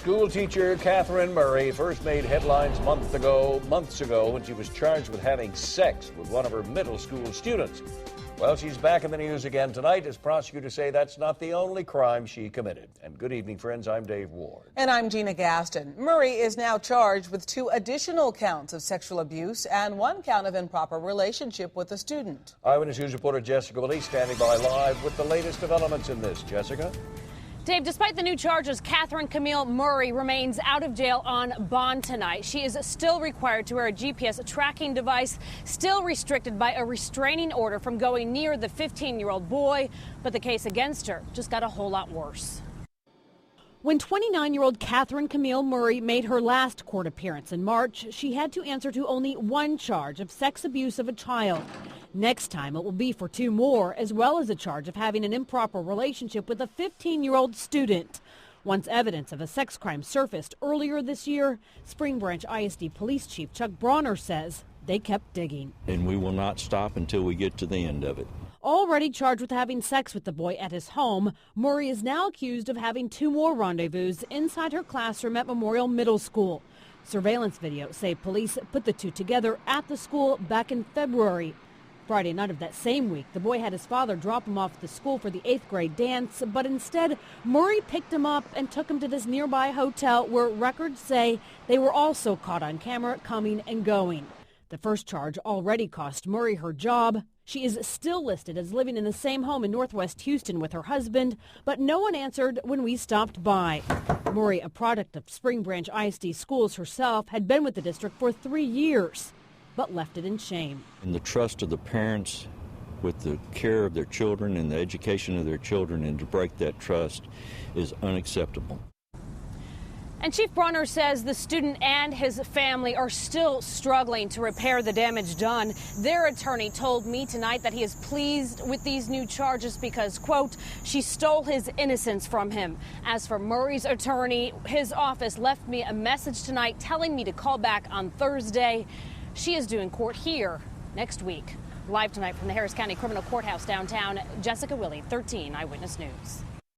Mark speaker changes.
Speaker 1: School teacher Catherine Murray first made headlines months ago when she was charged with having sex with one of her middle school students. Well, she's back in the news again tonight as prosecutors say that's not the only crime she committed. And good evening, friends. I'm Dave Ward.
Speaker 2: And I'm Gina Gaston. Murray is now charged with 2 additional counts of sexual abuse and 1 count of improper relationship with a student.
Speaker 1: Eyewitness News reporter Jessica Willie standing by live with the latest developments in this. Jessica?
Speaker 3: Dave, despite the new charges, Catherine Camille Murray remains out of jail on bond tonight. She is still required to wear a GPS tracking device, still restricted by a restraining order from going near the 15-year-old boy. But the case against her just got a whole lot worse. When 29-year-old Catherine Camille Murray made her last court appearance in March, she had to answer to only 1 charge of sex abuse of a child. Next time it will be for 2 more, as well as a charge of having an improper relationship with a 15-year-old student. Once evidence of a sex crime surfaced earlier this year, Spring Branch ISD Police Chief Chuck Bronner says they kept digging.
Speaker 4: And we will not stop until we get to the end of it.
Speaker 3: Already charged with having sex with the boy at his home, Murray is now accused of having 2 more rendezvous inside her classroom at Memorial Middle School. Surveillance videos say police put the 2 together at the school back in February. Friday night of that same week, the boy had his father drop him off at the school for the 8th grade dance, but instead, Murray picked him up and took him to this nearby hotel where records say they were also caught on camera coming and going. The first charge already cost Murray her job. She is still listed as living in the same home in Northwest Houston with her husband, but no one answered when we stopped by. Murray, a product of Spring Branch ISD schools herself, had been with the district for 3 years, but left it in shame.
Speaker 4: And the trust of the parents with the care of their children and the education of their children, and to break that trust is unacceptable.
Speaker 3: And Chief Bronner says the student and his family are still struggling to repair the damage done. Their attorney told me tonight that he is pleased with these new charges because, quote, she stole his innocence from him. As for Murray's attorney, his office left me a message tonight telling me to call back on Thursday. She is due in court here next week. Live tonight from the Harris County Criminal Courthouse downtown, Jessica Willie, 13 Eyewitness News.